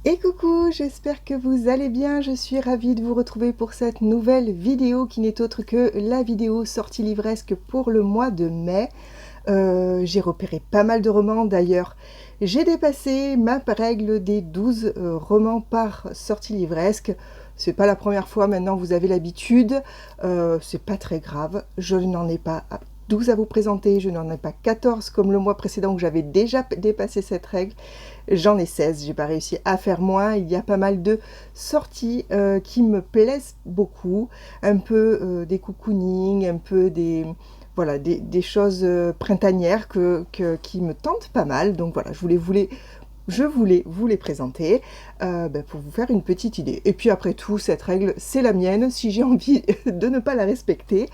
Et coucou, j'espère que vous allez bien, je suis ravie de vous retrouver pour cette nouvelle vidéo qui n'est autre que la vidéo sortie livresque pour le mois de mai. J'ai repéré pas mal de romans d'ailleurs. J'ai dépassé ma règle des 12 romans par sortie livresque. C'est pas la première fois, maintenant vous avez l'habitude. C'est pas très grave, je n'en ai pas 12 à vous présenter, je n'en ai pas 14 comme le mois précédent où j'avais déjà dépassé cette règle. J'en ai 16, j'ai pas réussi à faire moins. Il y a pas mal de sorties qui me plaisent beaucoup. Un peu des cocooning, un peu des, voilà, des choses printanières qui me tentent pas mal. Donc voilà, je voulais vous les présenter pour vous faire une petite idée. Et puis après tout, cette règle, c'est la mienne. Si j'ai envie de ne pas la respecter,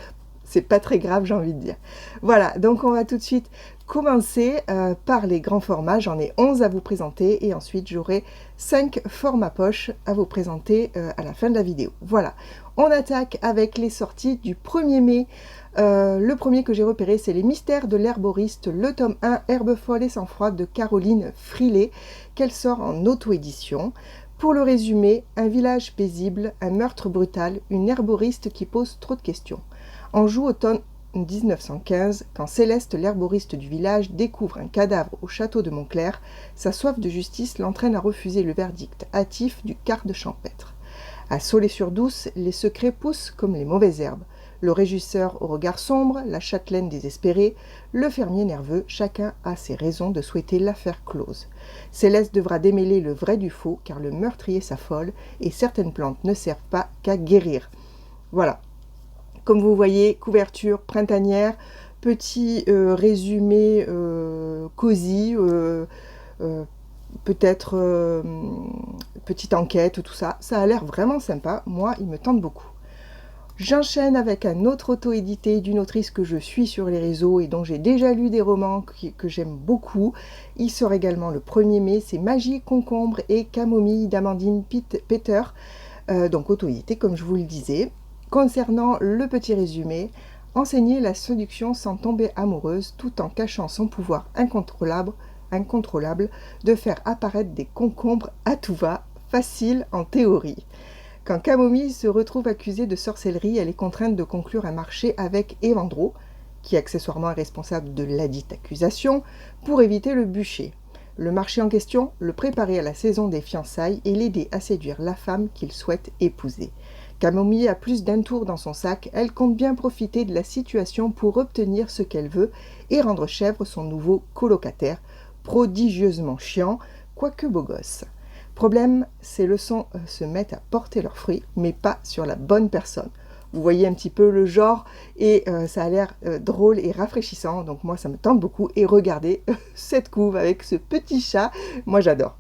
c'est pas très grave, j'ai envie de dire. Voilà, donc on va tout de suite commencer par les grands formats. J'en ai 11 à vous présenter et ensuite j'aurai 5 formats poche à vous présenter à la fin de la vidéo. Voilà, on attaque avec les sorties du 1er mai. Le premier que j'ai repéré, c'est Les Mystères de l'herboriste, le tome 1, Herbe folle et sang-froid de Caroline Frillet, qu'elle sort en auto-édition. Pour le résumé, un village paisible, un meurtre brutal, une herboriste qui pose trop de questions. On joue automne 1915, quand Céleste, l'herboriste du village, découvre un cadavre au château de Montclair, sa soif de justice l'entraîne à refuser le verdict hâtif du garde champêtre. À Solé-sur-Douce, les secrets poussent comme les mauvaises herbes. Le régisseur au regard sombre, la châtelaine désespérée, le fermier nerveux, chacun a ses raisons de souhaiter l'affaire close. Céleste devra démêler le vrai du faux, car le meurtrier s'affole et certaines plantes ne servent pas qu'à guérir. Voilà. Comme vous voyez, couverture printanière, petit résumé cosy, peut-être petite enquête, tout ça. Ça a l'air vraiment sympa, moi il me tente beaucoup. J'enchaîne avec un autre auto-édité d'une autrice que je suis sur les réseaux et dont j'ai déjà lu des romans que j'aime beaucoup. Il sort également le 1er mai, c'est Magie, concombre et camomille d'Amandine Peter, donc auto-édité comme je vous le disais. Concernant le petit résumé, enseigner la séduction sans tomber amoureuse tout en cachant son pouvoir incontrôlable de faire apparaître des concombres à tout va, facile en théorie. Quand Camomille se retrouve accusée de sorcellerie, elle est contrainte de conclure un marché avec Évandro, qui accessoirement est responsable de ladite accusation, pour éviter le bûcher. Le marché en question, le préparer à la saison des fiançailles et l'aider à séduire la femme qu'il souhaite épouser. Camomille a plus d'un tour dans son sac, elle compte bien profiter de la situation pour obtenir ce qu'elle veut et rendre chèvre son nouveau colocataire, prodigieusement chiant, quoique beau gosse. Problème, ces leçons se mettent à porter leurs fruits, mais pas sur la bonne personne. Vous voyez un petit peu le genre et ça a l'air drôle et rafraîchissant, donc moi ça me tente beaucoup. Et regardez cette couve avec ce petit chat, moi j'adore.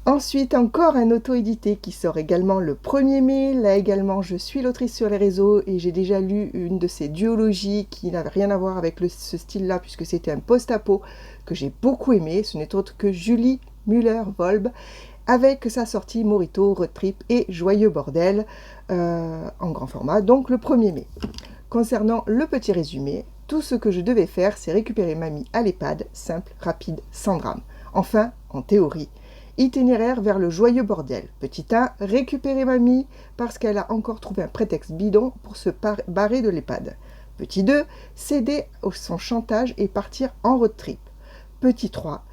Ensuite, encore un auto-édité qui sort également le 1er mai. Là également, je suis l'autrice sur les réseaux et j'ai déjà lu une de ces duologies qui n'avait rien à voir avec ce style-là puisque c'était un post-apo que j'ai beaucoup aimé. Ce n'est autre que Julie Müller-Wolb avec sa sortie Morito, Road Trip et Joyeux Bordel en grand format, donc le 1er mai. Concernant le petit résumé, tout ce que je devais faire, c'est récupérer mamie à l'EHPAD, simple, rapide, sans drame. Enfin, en théorie, itinéraire vers le joyeux bordel. Petit 1, récupérer mamie parce qu'elle a encore trouvé un prétexte bidon pour se barrer de l'EHPAD. Petit 2, céder à son chantage et partir en road trip. Petit 3,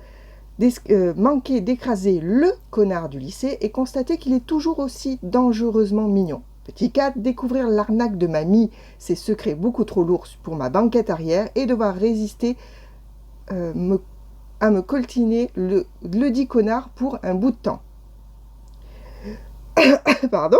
manquer d'écraser le connard du lycée et constater qu'il est toujours aussi dangereusement mignon. Petit 4, découvrir l'arnaque de mamie, ses secrets beaucoup trop lourds pour ma banquette arrière et devoir résister à me coltiner le dit connard pour un bout de temps. Pardon.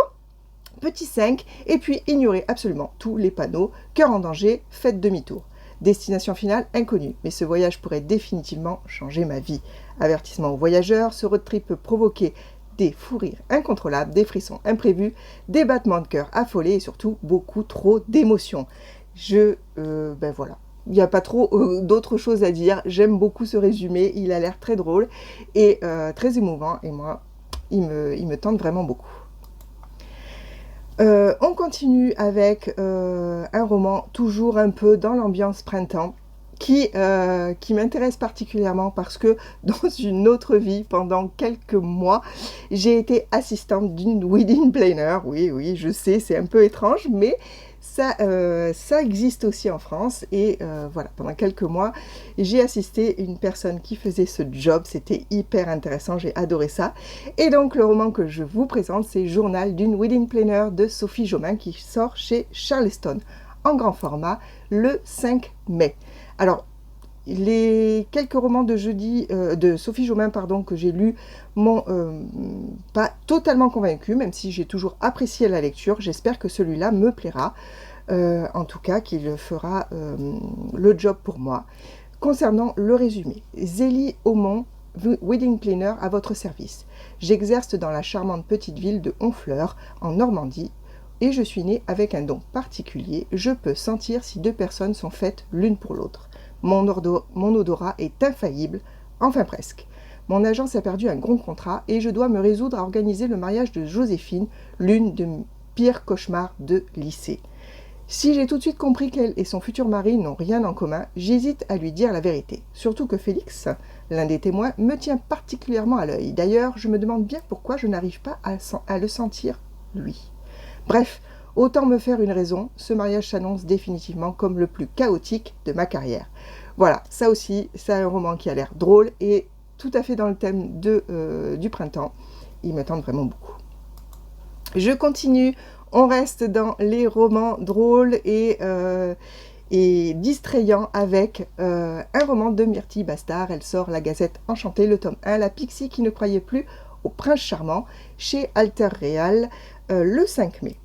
Petit 5, et puis ignorer absolument tous les panneaux. Cœur en danger, faites demi-tour. Destination finale inconnue, mais ce voyage pourrait définitivement changer ma vie. Avertissement aux voyageurs, ce road trip peut provoquer des fous rires incontrôlables, des frissons imprévus, des battements de cœur affolés et surtout beaucoup trop d'émotions. Voilà. Il n'y a pas trop d'autres choses à dire. J'aime beaucoup ce résumé, il a l'air très drôle et très émouvant et moi, il me tente vraiment beaucoup. On continue avec un roman toujours un peu dans l'ambiance printemps qui m'intéresse particulièrement parce que dans une autre vie, pendant quelques mois, j'ai été assistante d'une wedding planner. Oui, oui, je sais, c'est un peu étrange, mais ça existe aussi en France. Et voilà, pendant quelques mois, j'ai assisté une personne qui faisait ce job. C'était hyper intéressant, j'ai adoré ça. Et donc, le roman que je vous présente, c'est Journal d'une wedding planner de Sophie Jomain qui sort chez Charleston en grand format le 5 mai. Alors, les quelques romans de Sophie Jomain que j'ai lus m'ont pas totalement convaincue, même si j'ai toujours apprécié la lecture. J'espère que celui-là me plaira, en tout cas qu'il fera le job pour moi. Concernant le résumé, Zélie Aumont, wedding planner à votre service. J'exerce dans la charmante petite ville de Honfleur, en Normandie, et je suis née avec un don particulier. Je peux sentir si deux personnes sont faites l'une pour l'autre. Mon odorat est infaillible, enfin presque. Mon agence a perdu un gros contrat et je dois me résoudre à organiser le mariage de Joséphine, l'une de mes pires cauchemars de lycée. Si j'ai tout de suite compris qu'elle et son futur mari n'ont rien en commun, j'hésite à lui dire la vérité. Surtout que Félix, l'un des témoins, me tient particulièrement à l'œil. D'ailleurs, je me demande bien pourquoi je n'arrive pas à le sentir, lui. Bref, autant me faire une raison, ce mariage s'annonce définitivement comme le plus chaotique de ma carrière. Voilà, ça aussi, c'est un roman qui a l'air drôle et tout à fait dans le thème du printemps. Il me tente vraiment beaucoup. Je continue, on reste dans les romans drôles et distrayants avec un roman de Myrtille Bastard. Elle sort La Gazette Enchantée, le tome 1, La Pixie qui ne croyait plus au prince charmant, chez Alter Real, le 5 mai.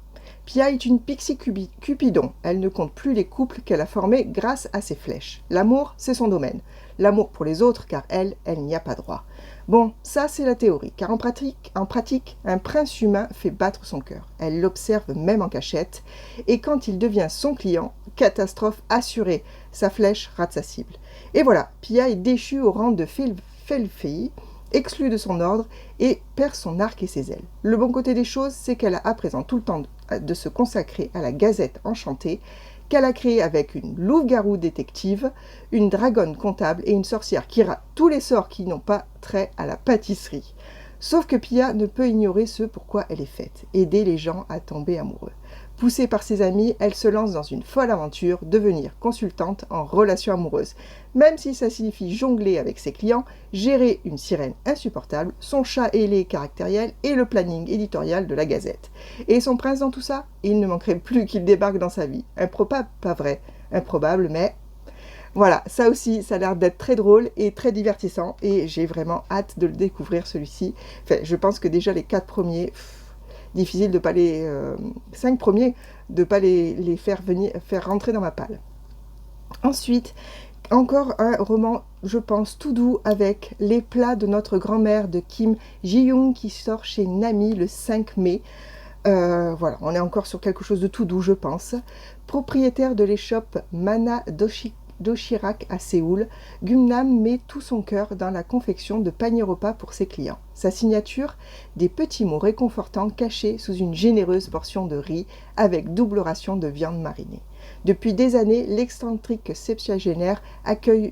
Pia est une pixie Cupidon. Elle ne compte plus les couples qu'elle a formés grâce à ses flèches. L'amour, c'est son domaine. L'amour pour les autres, car elle n'y a pas droit. Bon, ça c'est la théorie, car en pratique, un prince humain fait battre son cœur. Elle l'observe même en cachette, et quand il devient son client, catastrophe assurée, sa flèche rate sa cible. Et voilà, Pia est déchue au rang de Felfei, exclue de son ordre et perd son arc et ses ailes. Le bon côté des choses, c'est qu'elle a à présent tout le temps de se consacrer à la Gazette Enchantée, qu'elle a créée avec une louve-garou détective, une dragonne comptable et une sorcière qui rate tous les sorts qui n'ont pas trait à la pâtisserie. Sauf que Pia ne peut ignorer ce pourquoi elle est faite, aider les gens à tomber amoureux. Poussée par ses amis, elle se lance dans une folle aventure, devenir consultante en relations amoureuses. Même si ça signifie jongler avec ses clients, gérer une sirène insupportable, son chat ailé caractériel et le planning éditorial de la Gazette. Et son prince dans tout ça, il ne manquerait plus qu'il débarque dans sa vie. Improbable, pas vrai, improbable, mais... Voilà, ça aussi, ça a l'air d'être très drôle et très divertissant et j'ai vraiment hâte de le découvrir celui-ci. Enfin, je pense que déjà les 4 premiers... difficile de pas les 5 premiers, de pas les faire rentrer dans ma palle. Ensuite, encore un roman, je pense, tout doux avec Les plats de notre grand-mère de Kim Ji-young qui sort chez Nami le 5 mai. Voilà, on est encore sur quelque chose de tout doux, je pense. Propriétaire de l'échoppe Mana Dochirak à Séoul, Gumnam met tout son cœur dans la confection de paniers repas pour ses clients. Sa signature, des petits mots réconfortants cachés sous une généreuse portion de riz avec double ration de viande marinée. Depuis des années, l'excentrique septuagénaire accueille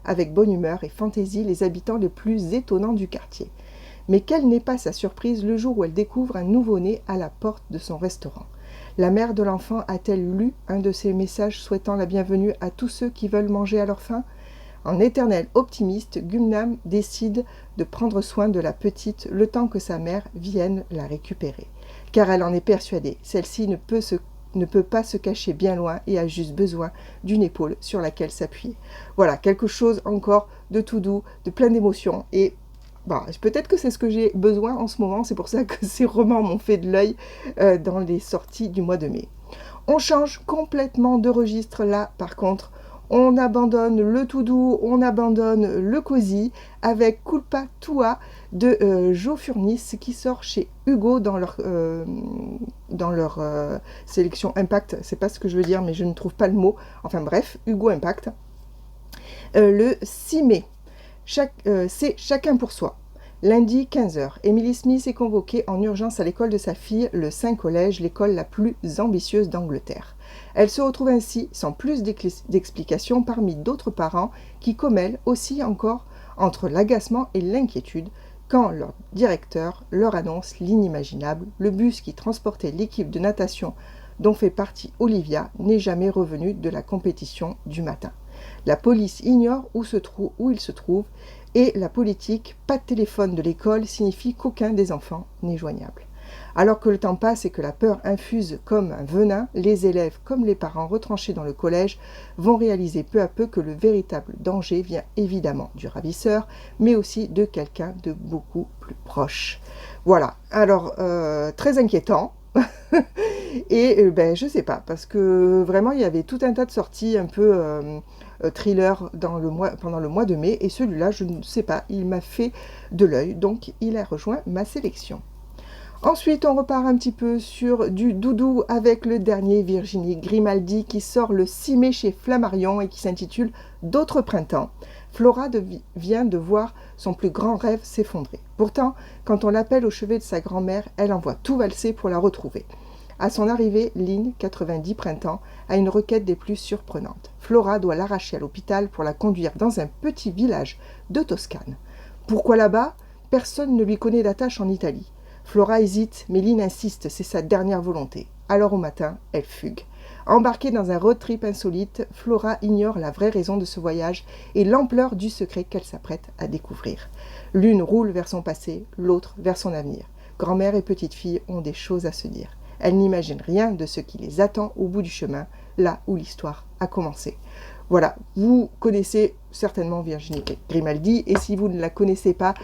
avec bonne humeur et fantaisie les habitants les plus étonnants du quartier. Mais quelle n'est pas sa surprise le jour où elle découvre un nouveau-né à la porte de son restaurant. La mère de l'enfant a-t-elle lu un de ces messages souhaitant la bienvenue à tous ceux qui veulent manger à leur faim? En éternel optimiste, Gumnam décide de prendre soin de la petite le temps que sa mère vienne la récupérer. Car elle en est persuadée, celle-ci ne peut pas se cacher bien loin et a juste besoin d'une épaule sur laquelle s'appuyer. Voilà, quelque chose encore de tout doux, de plein d'émotions et peut-être que c'est ce que j'ai besoin en ce moment, c'est pour ça que ces romans m'ont fait de l'œil dans les sorties du mois de mai. On change complètement de registre là, par contre, on abandonne le tout doux, on abandonne le cosy avec Culpa Tua de Jo Furnis qui sort chez Hugo dans leur sélection Impact, c'est pas ce que je veux dire mais je ne trouve pas le mot, enfin bref, Hugo Impact, le 6 mai. C'est chacun pour soi. Lundi 15h, Emily Smith est convoquée en urgence à l'école de sa fille, le Saint Collège, l'école la plus ambitieuse d'Angleterre. Elle se retrouve ainsi, sans plus d'explications, parmi d'autres parents qui, comme elle, oscillent encore entre l'agacement et l'inquiétude quand leur directeur leur annonce l'inimaginable: le bus qui transportait l'équipe de natation dont fait partie Olivia n'est jamais revenu de la compétition du matin. La police ignore où il se trouve et la politique « pas de téléphone de l'école » signifie qu'aucun des enfants n'est joignable. Alors que le temps passe et que la peur infuse comme un venin, les élèves comme les parents retranchés dans le collège vont réaliser peu à peu que le véritable danger vient évidemment du ravisseur, mais aussi de quelqu'un de beaucoup plus proche. Voilà, alors très inquiétant. Et je sais pas, parce que vraiment il y avait tout un tas de sorties un peu thriller pendant le mois de mai, et celui-là, je ne sais pas, il m'a fait de l'œil, donc il a rejoint ma sélection. Ensuite, on repart un petit peu sur du doudou avec le dernier Virginie Grimaldi qui sort le 6 mai chez Flammarion et qui s'intitule D'autres printemps. Flora vient de voir son plus grand rêve s'effondrer. Pourtant, quand on l'appelle au chevet de sa grand-mère, elle envoie tout valser pour la retrouver. À son arrivée, Lynn, 90 printemps, a une requête des plus surprenantes. Flora doit l'arracher à l'hôpital pour la conduire dans un petit village de Toscane. Pourquoi là-bas? Personne ne lui connaît d'attache en Italie. Flora hésite, mais Lynn insiste, c'est sa dernière volonté. Alors au matin, elle fugue. Embarquée dans un road trip insolite, Flora ignore la vraie raison de ce voyage et l'ampleur du secret qu'elle s'apprête à découvrir. L'une roule vers son passé, l'autre vers son avenir. Grand-mère et petite-fille ont des choses à se dire. Elles n'imaginent rien de ce qui les attend au bout du chemin, là où l'histoire a commencé. Voilà, vous connaissez certainement Virginie Grimaldi, et si vous ne la connaissez pas,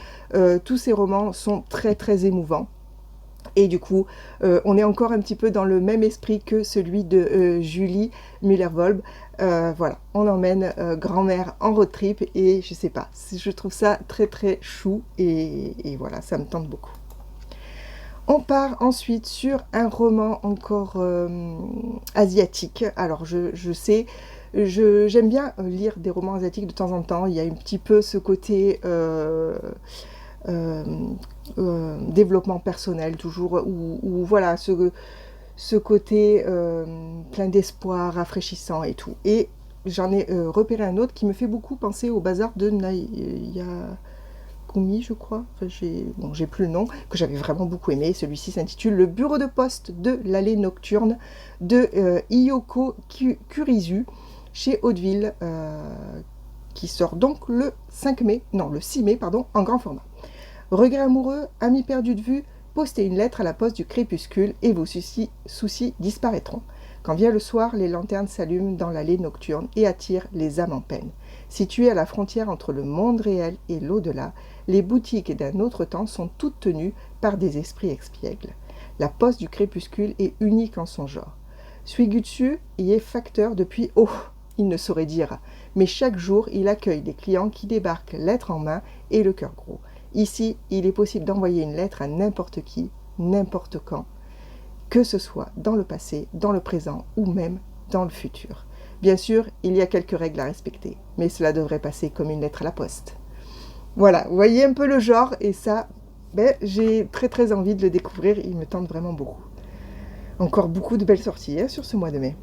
tous ces romans sont très très émouvants. Et du coup, on est encore un petit peu dans le même esprit que celui de Julie Müller-Volb. Voilà, on emmène grand-mère en road trip, et je sais pas, je trouve ça très très chou, et voilà, ça me tente beaucoup. On part ensuite sur un roman encore asiatique. Alors je sais, j'aime bien lire des romans asiatiques de temps en temps. Il y a un petit peu ce côté développement personnel toujours, ou voilà, ce côté plein d'espoir, rafraîchissant et tout. Et j'en ai repéré un autre qui me fait beaucoup penser au bazar de Kumi, je crois, enfin, j'ai plus le nom, que j'avais vraiment beaucoup aimé. Celui-ci s'intitule Le bureau de poste de l'allée nocturne de Iyoko Kurizu chez Hauteville, qui sort donc le 6 mai, en grand format. Regret amoureux, amis perdus de vue, postez une lettre à la poste du crépuscule et vos soucis disparaîtront. Quand vient le soir, les lanternes s'allument dans l'allée nocturne et attirent les âmes en peine. Situées à la frontière entre le monde réel et l'au-delà, les boutiques d'un autre temps sont toutes tenues par des esprits expiègles. La poste du crépuscule est unique en son genre. Suigutsu y est facteur depuis, il ne saurait dire, mais chaque jour, il accueille des clients qui débarquent lettre en main et le cœur gros. Ici, il est possible d'envoyer une lettre à n'importe qui, n'importe quand, que ce soit dans le passé, dans le présent ou même dans le futur. Bien sûr, il y a quelques règles à respecter, mais cela devrait passer comme une lettre à la poste. Voilà, vous voyez un peu le genre, et ça, j'ai très très envie de le découvrir, il me tente vraiment beaucoup. Encore beaucoup de belles sorties sur ce mois de mai.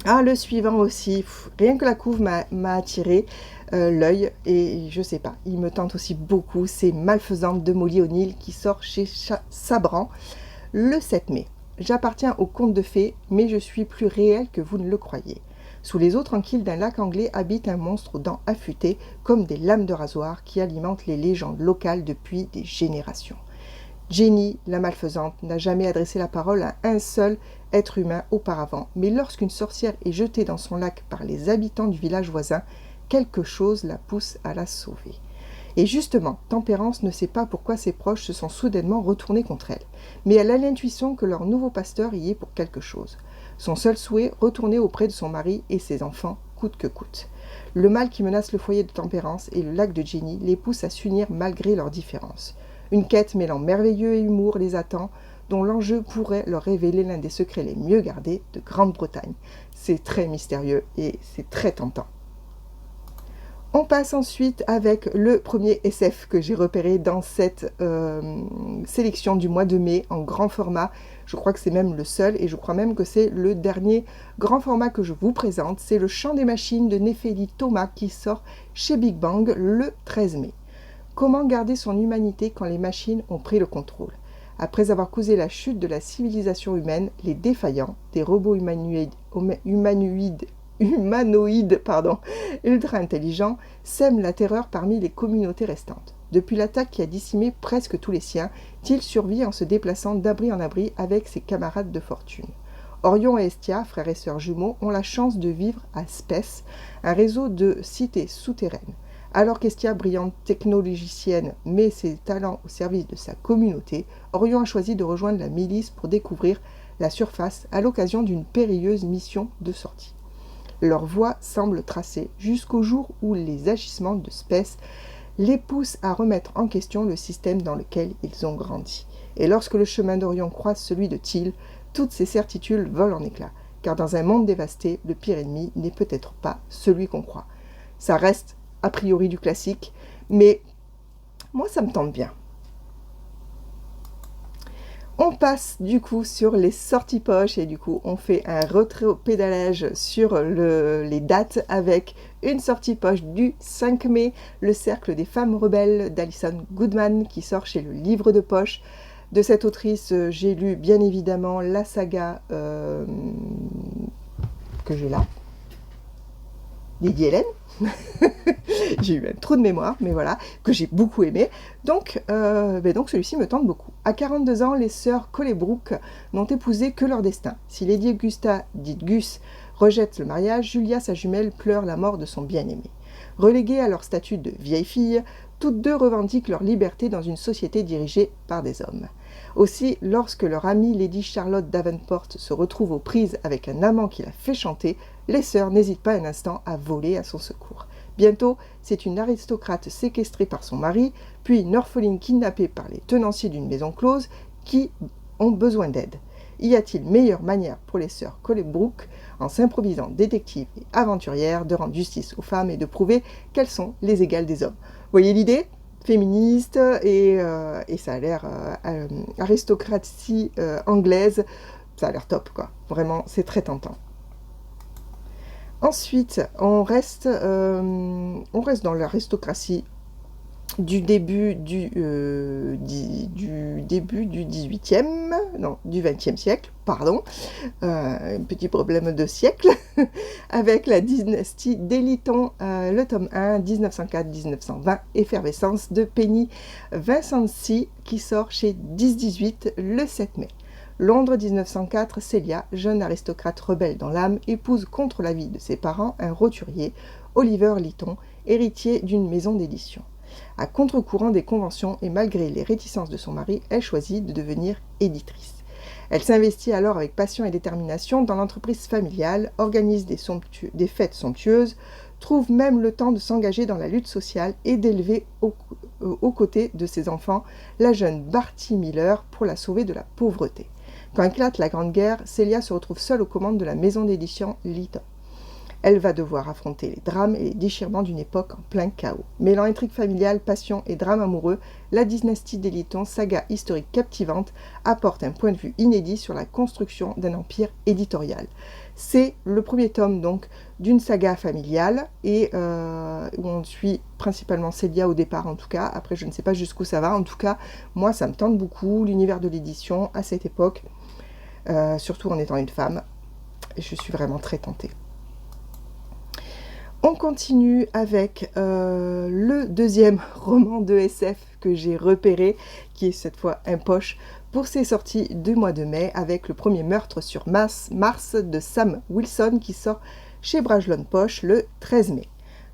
Ah, le suivant aussi, rien que la couve m'a attiré l'œil, et je sais pas, il me tente aussi beaucoup, c'est Malfaisante de Molly O'Neill qui sort chez Sabran le 7 mai. J'appartiens au conte de fées, mais je suis plus réel que vous ne le croyez. Sous les eaux tranquilles d'un lac anglais habite un monstre aux dents affûtées comme des lames de rasoir qui alimentent les légendes locales depuis des générations. Jenny, la malfaisante, n'a jamais adressé la parole à un seul être humain auparavant, mais lorsqu'une sorcière est jetée dans son lac par les habitants du village voisin, quelque chose la pousse à la sauver. Et justement, Tempérance ne sait pas pourquoi ses proches se sont soudainement retournés contre elle, mais elle a l'intuition que leur nouveau pasteur y est pour quelque chose. Son seul souhait, retourner auprès de son mari et ses enfants, coûte que coûte. Le mal qui menace le foyer de Tempérance et le lac de Jenny les pousse à s'unir malgré leurs différences. Une quête mêlant merveilleux et humour les attend, dont l'enjeu pourrait leur révéler l'un des secrets les mieux gardés de Grande-Bretagne. C'est très mystérieux et c'est très tentant. On passe ensuite avec le premier SF que j'ai repéré dans cette sélection du mois de mai en grand format. Je crois que c'est même le seul et je crois même que c'est le dernier grand format que je vous présente. C'est le Chant des machines de Néphélie Thomas qui sort chez Big Bang le 13 mai. Comment garder son humanité quand les machines ont pris le contrôle? Après avoir causé la chute de la civilisation humaine, les défaillants, des robots humanoïdes ultra intelligents, sèment la terreur parmi les communautés restantes. Depuis l'attaque qui a décimé presque tous les siens, Till survit en se déplaçant d'abri en abri avec ses camarades de fortune. Orion et Estia, frères et sœurs jumeaux, ont la chance de vivre à Spes, un réseau de cités souterraines. Alors qu'Estia, brillante technologicienne, met ses talents au service de sa communauté, Orion a choisi de rejoindre la milice pour découvrir la surface à l'occasion d'une périlleuse mission de sortie. Leur voie semble tracée jusqu'au jour où les agissements de Spes les poussent à remettre en question le système dans lequel ils ont grandi. Et lorsque le chemin d'Orion croise celui de Till, toutes ces certitudes volent en éclats, car dans un monde dévasté, le pire ennemi n'est peut-être pas celui qu'on croit. Ça reste a priori du classique, mais moi ça me tente bien. On passe du coup sur les sorties poches et du coup on fait un rétro-pédalage sur les dates avec une sortie poche du 5 mai, Le Cercle des femmes rebelles d'Alison Goodman qui sort chez le Livre de poche. De cette autrice, j'ai lu bien évidemment la saga que j'ai là, Lady Hélène. J'ai eu un trou de mémoire, mais voilà, que j'ai beaucoup aimé. Donc celui-ci me tente beaucoup. À 42 ans, les sœurs Colebrook n'ont épousé que leur destin. Si Lady Augusta, dite Gus, rejette le mariage, Julia, sa jumelle, pleure la mort de son bien-aimé. Reléguées à leur statut de vieille fille, toutes deux revendiquent leur liberté dans une société dirigée par des hommes. Aussi, lorsque leur amie Lady Charlotte Davenport se retrouve aux prises avec un amant qui la fait chanter, les sœurs n'hésitent pas un instant à voler à son secours. Bientôt, c'est une aristocrate séquestrée par son mari, puis une orpheline kidnappée par les tenanciers d'une maison close qui ont besoin d'aide. Y a-t-il meilleure manière pour les sœurs Colebrook, en s'improvisant détectives et aventurières, de rendre justice aux femmes et de prouver qu'elles sont les égales des hommes? Vous voyez l'idée? Féministe et ça a l'air aristocratie anglaise, ça a l'air top quoi, vraiment c'est très tentant. Ensuite, on reste dans l'aristocratie du début du 18e, non, du 20e siècle, pardon, un petit problème de siècle, avec la dynastie d'Eliton, le tome 1, 1904-1920, effervescence de Penny Vincenzi, qui sort chez 10-18 le 7 mai. Londres 1904, Celia, jeune aristocrate rebelle dans l'âme, épouse contre l'avis de ses parents un roturier, Oliver Lytton, héritier d'une maison d'édition. À contre-courant des conventions et malgré les réticences de son mari, elle choisit de devenir éditrice. Elle s'investit alors avec passion et détermination dans l'entreprise familiale, organise des fêtes somptueuses, trouve même le temps de s'engager dans la lutte sociale et d'élever aux côtés de ses enfants la jeune Barty Miller pour la sauver de la pauvreté. Quand éclate la Grande Guerre, Celia se retrouve seule aux commandes de la maison d'édition Lytton. Elle va devoir affronter les drames et les déchirements d'une époque en plein chaos. Mêlant intrigue familiale, passion et drame amoureux, la dynastie des Lytton, saga historique captivante, apporte un point de vue inédit sur la construction d'un empire éditorial. C'est le premier tome donc d'une saga familiale et où on suit principalement Celia au départ en tout cas. Après je ne sais pas jusqu'où ça va. En tout cas, moi ça me tente beaucoup l'univers de l'édition à cette époque, surtout en étant une femme. Je suis vraiment très tentée. On continue avec le deuxième roman de SF que j'ai repéré, qui est cette fois un poche pour ses sorties du mois de mai, avec le premier meurtre sur Mars de Sam Wilson qui sort chez Brajlon Poche le 13 mai.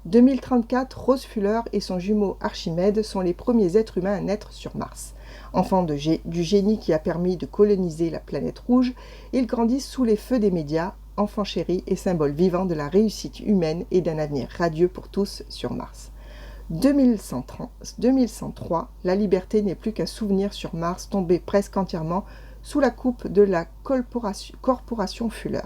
2034, Rose Fuller et son jumeau Archimède sont les premiers êtres humains à naître sur Mars. Enfants du génie qui a permis de coloniser la planète rouge, ils grandissent sous les feux des médias, enfant chéri et symbole vivant de la réussite humaine et d'un avenir radieux pour tous sur Mars. 2103, la liberté n'est plus qu'un souvenir sur Mars, tombé presque entièrement sous la coupe de la corporation Fuller.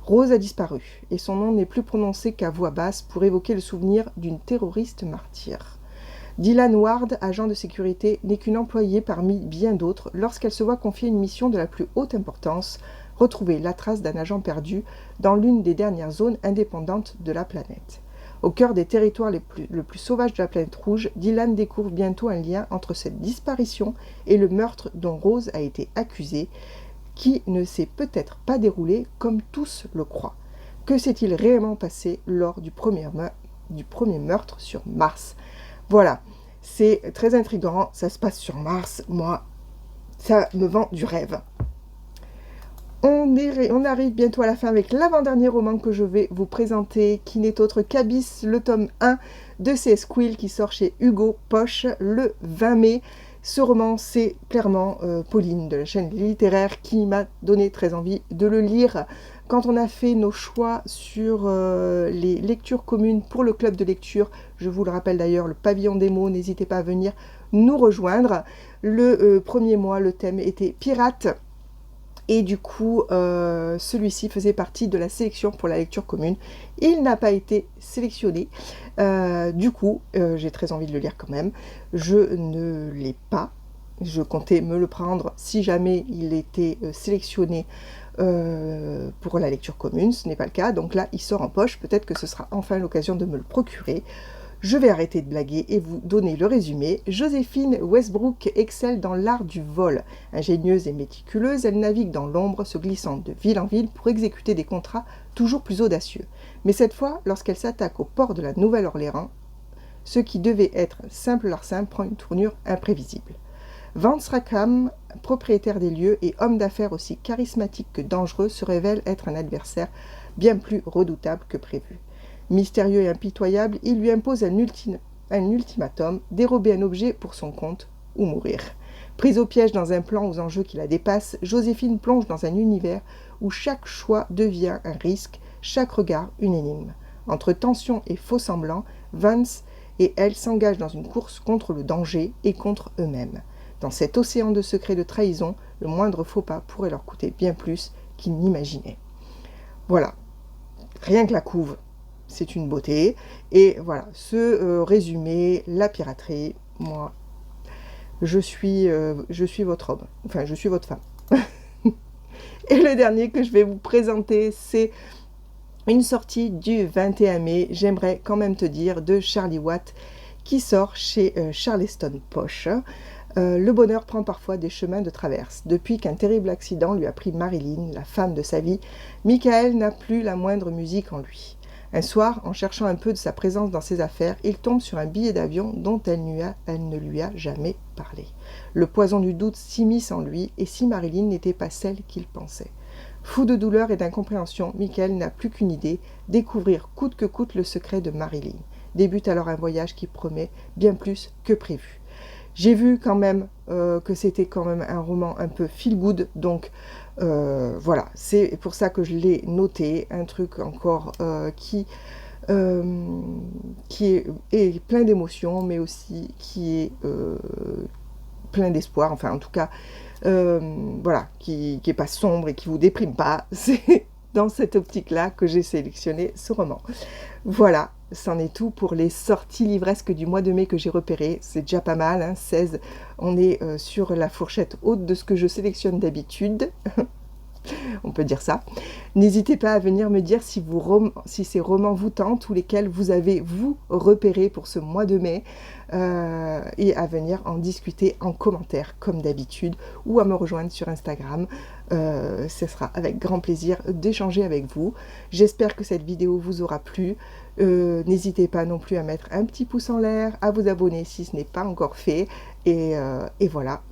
Rose a disparu et son nom n'est plus prononcé qu'à voix basse pour évoquer le souvenir d'une terroriste martyre. Dylan Ward, agent de sécurité, n'est qu'une employée parmi bien d'autres lorsqu'elle se voit confier une mission de la plus haute importance, retrouver la trace d'un agent perdu dans l'une des dernières zones indépendantes de la planète. Au cœur des territoires le plus sauvages de la planète rouge, Dylan découvre bientôt un lien entre cette disparition et le meurtre dont Rose a été accusée, qui ne s'est peut-être pas déroulé comme tous le croient. Que s'est-il réellement passé lors du premier meurtre sur Mars? Voilà, c'est très intriguant, ça se passe sur Mars, moi, ça me vend du rêve. On arrive bientôt à la fin avec l'avant-dernier roman que je vais vous présenter, qui n'est autre qu'Abyss, le tome 1 de C.S. Quill, qui sort chez Hugo Poche le 20 mai. Ce roman, c'est clairement Pauline de la chaîne littéraire qui m'a donné très envie de le lire. Quand on a fait nos choix sur les lectures communes pour le club de lecture, je vous le rappelle d'ailleurs, le pavillon des mots, n'hésitez pas à venir nous rejoindre. Le premier mois, le thème était pirate. Et du coup, celui-ci faisait partie de la sélection pour la lecture commune. Il n'a pas été sélectionné. Du coup, j'ai très envie de le lire quand même. Je ne l'ai pas. Je comptais me le prendre si jamais il était sélectionné pour la lecture commune. Ce n'est pas le cas. Donc là, il sort en poche. Peut-être que ce sera enfin l'occasion de me le procurer. Je vais arrêter de blaguer et vous donner le résumé. Joséphine Westbrook excelle dans l'art du vol. Ingénieuse et méticuleuse, elle navigue dans l'ombre, se glissant de ville en ville pour exécuter des contrats toujours plus audacieux. Mais cette fois, lorsqu'elle s'attaque au port de la Nouvelle-Orléans, ce qui devait être un simple larcin prend une tournure imprévisible. Vance Rackham, propriétaire des lieux et homme d'affaires aussi charismatique que dangereux, se révèle être un adversaire bien plus redoutable que prévu. Mystérieux et impitoyable, il lui impose un ultimatum, dérober un objet pour son compte ou mourir. Prise au piège dans un plan aux enjeux qui la dépassent, Joséphine plonge dans un univers où chaque choix devient un risque, chaque regard une énigme. Entre tension et faux semblants, Vance et elle s'engagent dans une course contre le danger et contre eux-mêmes. Dans cet océan de secrets et de trahison, le moindre faux pas pourrait leur coûter bien plus qu'ils n'imaginaient. Voilà, rien que la couve. C'est une beauté. Et voilà, ce résumé, la piraterie, moi, je suis votre homme. Enfin, je suis votre femme. Et le dernier que je vais vous présenter, c'est une sortie du 21 mai, j'aimerais quand même te dire, de Charlie Watt, qui sort chez Charleston Poche. Le bonheur prend parfois des chemins de traverse. Depuis qu'un terrible accident lui a pris Marilyn, la femme de sa vie, Michael n'a plus la moindre musique en lui. Un soir, en cherchant un peu de sa présence dans ses affaires, il tombe sur un billet d'avion dont elle ne lui a jamais parlé. Le poison du doute s'immisce en lui, et si Marilyn n'était pas celle qu'il pensait. Fou de douleur et d'incompréhension, Michael n'a plus qu'une idée, découvrir coûte que coûte le secret de Marilyn. Débute alors un voyage qui promet bien plus que prévu. J'ai vu quand même que c'était quand même un roman un peu feel good, donc voilà, c'est pour ça que je l'ai noté, un truc encore qui est plein d'émotions, mais aussi qui est plein d'espoir, enfin en tout cas, voilà, qui n'est pas sombre et qui vous déprime pas. C'est dans cette optique-là que j'ai sélectionné ce roman. Voilà, c'en est tout pour les sorties livresques du mois de mai que j'ai repérées. C'est déjà pas mal, hein, 16. On est sur la fourchette haute de ce que je sélectionne d'habitude. On peut dire ça. N'hésitez pas à venir me dire si ces romans vous tentent ou lesquels vous avez, vous, repérés pour ce mois de mai et à venir en discuter en commentaire comme d'habitude ou à me rejoindre sur Instagram. Ce sera avec grand plaisir d'échanger avec vous. J'espère que cette vidéo vous aura plu. N'hésitez pas non plus à mettre un petit pouce en l'air, à vous abonner si ce n'est pas encore fait. Et voilà.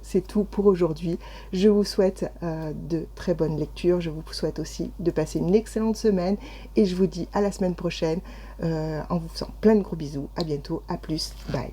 C'est tout pour aujourd'hui. Je vous souhaite de très bonnes lectures. Je vous souhaite aussi de passer une excellente semaine. Et je vous dis à la semaine prochaine en vous faisant plein de gros bisous. À bientôt. À plus. Bye.